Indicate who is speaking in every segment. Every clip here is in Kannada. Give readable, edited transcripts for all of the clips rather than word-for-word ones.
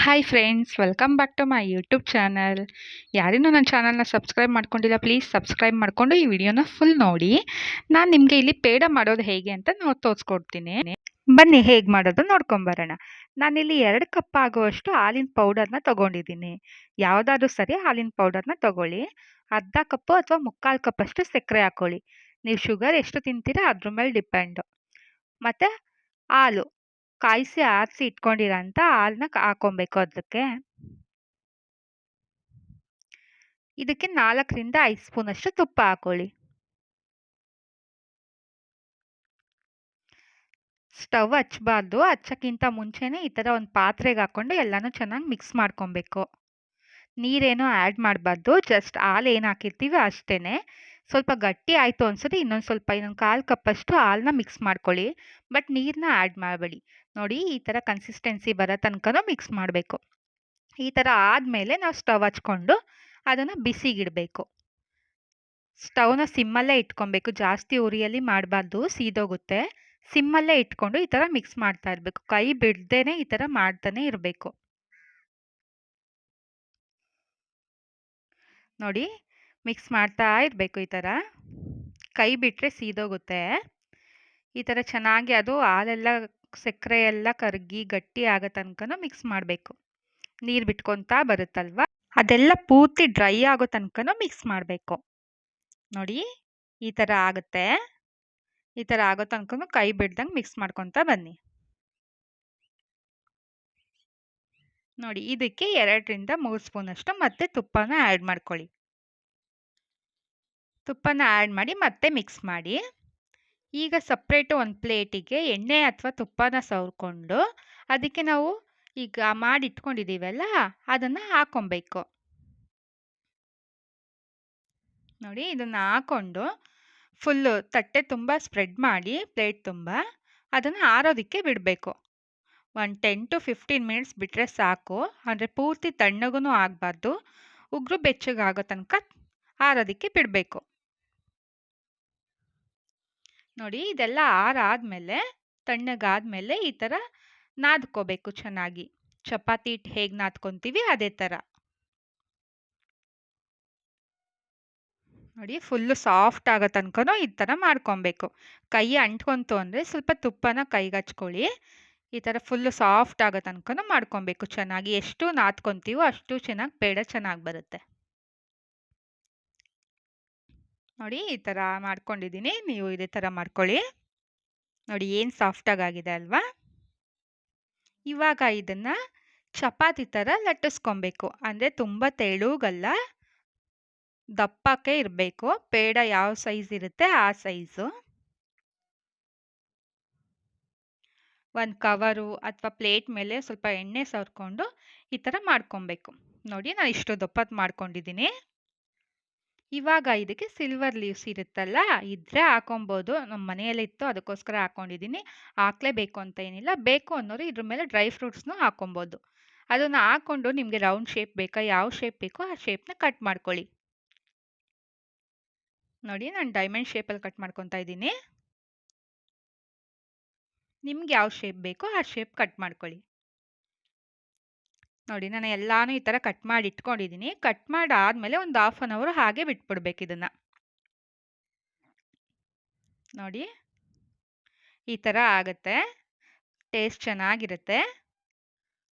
Speaker 1: Hi friends, welcome back to my YouTube channel. ಯಾರಿನ್ನೂ ನನ್ನ ಚಾನಲ್ನ ಸಬ್ಸ್ಕ್ರೈಬ್ ಮಾಡ್ಕೊಂಡಿಲ್ಲ, ಪ್ಲೀಸ್ ಸಬ್ಸ್ಕ್ರೈಬ್ ಮಾಡಿಕೊಂಡು ಈ ವಿಡಿಯೋನ ಫುಲ್ ನೋಡಿ. ನಾನು ನಿಮಗೆ ಇಲ್ಲಿ ಪೇಡ ಮಾಡೋದು ಹೇಗೆ ಅಂತ ತೋರಿಸ್ಕೊಡ್ತೀನಿ. ಬನ್ನಿ ಹೇಗೆ ಮಾಡೋದು ನೋಡ್ಕೊಂಬರೋಣ. ನಾನಿಲ್ಲಿ 2 ಕಪ್ ಆಗುವಷ್ಟು ಹಾಲಿನ ಪೌಡರ್ನ ತೊಗೊಂಡಿದ್ದೀನಿ. ಯಾವುದಾದ್ರೂ ಸರಿ ಹಾಲಿನ ಪೌಡರ್ನ ತೊಗೊಳ್ಳಿ. ಅರ್ಧ ಕಪ್ಪು ಅಥವಾ ಮುಕ್ಕಾಲು ಕಪ್ಪಷ್ಟು ಸಕ್ಕರೆ ಹಾಕ್ಕೊಳ್ಳಿ. ನೀವು ಶುಗರ್ ಎಷ್ಟು ತಿಂತೀರಾ ಅದ್ರ ಮೇಲೆ ಡಿಪೆಂಡು. ಮತ್ತು ಹಾಲು ಕಾಯಿಸಿ ಆರಿಸಿ ಇಟ್ಕೊಂಡಿರೋಂಥ ಹಾಲನ್ನ ಹಾಕೊಬೇಕು ಅದಕ್ಕೆ. ಇದಕ್ಕೆ 4ರಿಂದ 5 ಸ್ಪೂನಷ್ಟು ತುಪ್ಪ ಹಾಕೊಳ್ಳಿ. ಸ್ಟವ್ ಹಚ್ಚಬಾರ್ದು. ಹಚ್ಚಕ್ಕಿಂತ ಮುಂಚೆನೇ ಈ ಥರ ಒಂದು ಪಾತ್ರೆಗೆ ಹಾಕ್ಕೊಂಡು ಎಲ್ಲನೂ ಚೆನ್ನಾಗಿ ಮಿಕ್ಸ್ ಮಾಡ್ಕೊಬೇಕು. ನೀರೇನೂ ಆ್ಯಡ್ ಮಾಡಬಾರ್ದು. ಜಸ್ಟ್ ಹಾಲು ಏನು ಹಾಕಿರ್ತೀವಿ ಅಷ್ಟೇ. ಸ್ವಲ್ಪ ಗಟ್ಟಿ ಆಯಿತು ಅನ್ಸೋದು ಇನ್ನೊಂದು ಕಾಲು ಕಪ್ಪಷ್ಟು ಹಾಲನ್ನ ಮಿಕ್ಸ್ ಮಾಡ್ಕೊಳ್ಳಿ. ಬಟ್ ನೀರನ್ನ ಆ್ಯಡ್ ಮಾಡಬೇಡಿ. ನೋಡಿ ಈ ಥರ ಕನ್ಸಿಸ್ಟೆನ್ಸಿ ಬರೋ ತನಕನೂ ಮಿಕ್ಸ್ ಮಾಡಬೇಕು. ಈ ಥರ ಆದಮೇಲೆ ನಾವು ಸ್ಟವ್ ಹಚ್ಕೊಂಡು ಅದನ್ನು ಬಿಸಿಗಿಡಬೇಕು. ಸ್ಟವ್ನ ಸಿಮ್ಮಲ್ಲೇ ಇಟ್ಕೊಬೇಕು. ಜಾಸ್ತಿ ಉರಿಯಲ್ಲಿ ಮಾಡಬಾರ್ದು, ಸೀದೋಗುತ್ತೆ. ಸಿಮ್ಮಲ್ಲೇ ಇಟ್ಕೊಂಡು ಈ ಥರ ಮಿಕ್ಸ್ ಮಾಡ್ತಾ ಇರಬೇಕು. ಕೈ ಬಿಡ್ದೇನೆ ಈ ಥರ ಮಾಡ್ತಾನೆ ಇರಬೇಕು. ನೋಡಿ ಮಿಕ್ಸ್ ಮಾಡ್ತಾ ಇರಬೇಕು. ಈ ಥರ ಕೈ ಬಿಟ್ಟರೆ ಸೀದೋಗುತ್ತೆ. ಈ ಥರ ಚೆನ್ನಾಗಿ ಅದು ಹಾಲೆಲ್ಲ ಸಕ್ಕರೆ ಎಲ್ಲ ಕರಗಿ ಗಟ್ಟಿ ಆಗೋ ತನಕನೂ ಮಿಕ್ಸ್ ಮಾಡಬೇಕು. ನೀರು ಬಿಟ್ಕೊತಾ ಬರುತ್ತಲ್ವ, ಅದೆಲ್ಲ ಪೂರ್ತಿ ಡ್ರೈ ಆಗೋ ತನಕನೂ ಮಿಕ್ಸ್ ಮಾಡಬೇಕು. ನೋಡಿ ಈ ಥರ ಆಗುತ್ತೆ. ಈ ಥರ ಆಗೋ ತನಕನೂ ಕೈ ಬಿಡ್ದಂಗೆ ಮಿಕ್ಸ್ ಮಾಡ್ಕೊತಾ ಬನ್ನಿ. ನೋಡಿ ಇದಕ್ಕೆ 2ರಿಂದ 3 ಸ್ಪೂನಷ್ಟು ಮತ್ತೆ ತುಪ್ಪನ ಆ್ಯಡ್ ಮಾಡ್ಕೊಳ್ಳಿ. ತುಪ್ಪನ ಆ್ಯಡ್ ಮಾಡಿ ಮತ್ತೆ ಮಿಕ್ಸ್ ಮಾಡಿ. ಈಗ ಸಪ್ರೇಟು ಒಂದು ಪ್ಲೇಟಿಗೆ ಎಣ್ಣೆ ಅಥವಾ ತುಪ್ಪನ ಸವರ್ಕೊಂಡು ಅದಕ್ಕೆ ನಾವು ಈಗ ಮಾಡಿಟ್ಕೊಂಡಿದ್ದೀವಲ್ಲ ಅದನ್ನು ಹಾಕ್ಕೊಬೇಕು. ನೋಡಿ ಇದನ್ನು ಹಾಕ್ಕೊಂಡು ಫುಲ್ಲು ತಟ್ಟೆ ತುಂಬ ಸ್ಪ್ರೆಡ್ ಮಾಡಿ ಪ್ಲೇಟ್ ತುಂಬ ಅದನ್ನು ಆರೋದಕ್ಕೆ ಬಿಡಬೇಕು. ಒಂದು 10 to 15 ಮಿನಿಟ್ಸ್ ಬಿಟ್ಟರೆ ಸಾಕು. ಅಂದರೆ ಪೂರ್ತಿ ತಣ್ಣಗೂ ಆಗಬಾರ್ದು, ಉಗುರು ಬೆಚ್ಚಗಾಗೋ ತನಕ ಆರೋದಕ್ಕೆ ಬಿಡಬೇಕು. ನೋಡಿ ಇದೆಲ್ಲ ಆರಾದಮೇಲೆ ತಣ್ಣಗಾದಮೇಲೆ ಈ ಥರ ನಾದ್ಕೋಬೇಕು ಚೆನ್ನಾಗಿ. ಚಪಾತಿ ಹಿಟ್ಟು ಹೇಗೆ ನಾದ್ಕೊತೀವಿ ಅದೇ ಥರ. ನೋಡಿ ಫುಲ್ಲು ಸಾಫ್ಟ್ ಆಗೋ ತನಕನೂ ಈ ಥರ ಮಾಡ್ಕೊಬೇಕು. ಕೈ ಅಂಟ್ಕೊಂತು ಅಂದರೆ ಸ್ವಲ್ಪ ತುಪ್ಪನ ಕೈಗೆ ಹಚ್ಕೊಳ್ಳಿ. ಈ ಥರ ಫುಲ್ಲು ಸಾಫ್ಟ್ ಆಗೋ ತನಕನೂ ಮಾಡ್ಕೊಬೇಕು ಚೆನ್ನಾಗಿ. ಎಷ್ಟು ನಾದ್ಕೊತೀವೋ ಅಷ್ಟು ಚೆನ್ನಾಗಿ ಪೇಡ ಚೆನ್ನಾಗಿ ಬರುತ್ತೆ. ನೋಡಿ ಈ ಥರ ಮಾಡ್ಕೊಂಡಿದ್ದೀನಿ. ನೀವು ಇದೇ ಥರ ಮಾಡ್ಕೊಳ್ಳಿ. ನೋಡಿ ಏನು ಸಾಫ್ಟಾಗಿ ಆಗಿದೆ ಅಲ್ವಾ. ಇವಾಗ ಇದನ್ನು ಚಪಾತಿ ಥರ ಲಟ್ಟಿಸ್ಕೊಬೇಕು. ಅಂದರೆ ತುಂಬ ತೆಳುಗಲ್ಲ, ದಪ್ಪಕ್ಕೆ ಇರಬೇಕು. ಪೇಡ ಯಾವ ಸೈಜ್ ಇರುತ್ತೆ ಆ ಸೈಜು. ಒಂದು ಕವರು ಅಥವಾ ಪ್ಲೇಟ್ ಮೇಲೆ ಸ್ವಲ್ಪ ಎಣ್ಣೆ ಸವರ್ಕೊಂಡು ಈ ಥರ ಮಾಡ್ಕೊಬೇಕು. ನೋಡಿ ನಾನು ಇಷ್ಟು ದಪ್ಪತ್ತು ಮಾಡ್ಕೊಂಡಿದ್ದೀನಿ. ಇವಾಗ ಇದಕ್ಕೆ ಸಿಲ್ವರ್ ಲೀವ್ಸ್ ಇರುತ್ತಲ್ಲ, ಇದ್ರೆ ಹಾಕೊಬೋದು. ನಮ್ಮ ಮನೆಯಲ್ಲಿತ್ತು ಅದಕ್ಕೋಸ್ಕರ ಹಾಕ್ಕೊಂಡಿದ್ದೀನಿ. ಹಾಕ್ಲೇಬೇಕು ಅಂತ ಏನಿಲ್ಲ. ಬೇಕು ಅನ್ನೋರು ಇದ್ರ ಮೇಲೆ ಡ್ರೈ ಫ್ರೂಟ್ಸ್ನೂ ಹಾಕೊಬೋದು. ಅದನ್ನು ಹಾಕ್ಕೊಂಡು ನಿಮಗೆ ರೌಂಡ್ ಶೇಪ್ ಬೇಕಾ, ಯಾವ ಶೇಪ್ ಬೇಕೋ ಆ ಶೇಪ್ನ ಕಟ್ ಮಾಡ್ಕೊಳ್ಳಿ. ನೋಡಿ ನಾನು ಡೈಮಂಡ್ ಶೇಪಲ್ಲಿ ಕಟ್ ಮಾಡ್ಕೊತಾ ಇದ್ದೀನಿ. ನಿಮ್ಗೆ ಯಾವ ಶೇಪ್ ಬೇಕೋ ಆ ಶೇಪ್ ಕಟ್ ಮಾಡ್ಕೊಳ್ಳಿ. ನೋಡಿ ನಾನು ಎಲ್ಲಾನು ಈ ಥರ ಕಟ್ ಮಾಡಿ ಇಟ್ಕೊಂಡಿದ್ದೀನಿ. ಕಟ್ ಮಾಡಾದಮೇಲೆ ಒಂದು 1/2 hour ಹಾಗೆ ಬಿಟ್ಬಿಡ್ಬೇಕು ಇದನ್ನು. ನೋಡಿ ಈ ಥರ ಆಗುತ್ತೆ. ಟೇಸ್ಟ್ ಚೆನ್ನಾಗಿರುತ್ತೆ.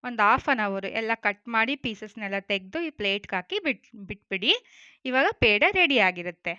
Speaker 1: ಒಂದು 1/2 hour ಎಲ್ಲ ಕಟ್ ಮಾಡಿ ಪೀಸಸ್ನೆಲ್ಲ ತೆಗೆದು ಈ ಪ್ಲೇಟ್ಗೆ ಹಾಕಿ ಬಿಟ್ಬಿಡಿ. ಇವಾಗ ಪೇಡ ರೆಡಿ ಆಗಿರುತ್ತೆ.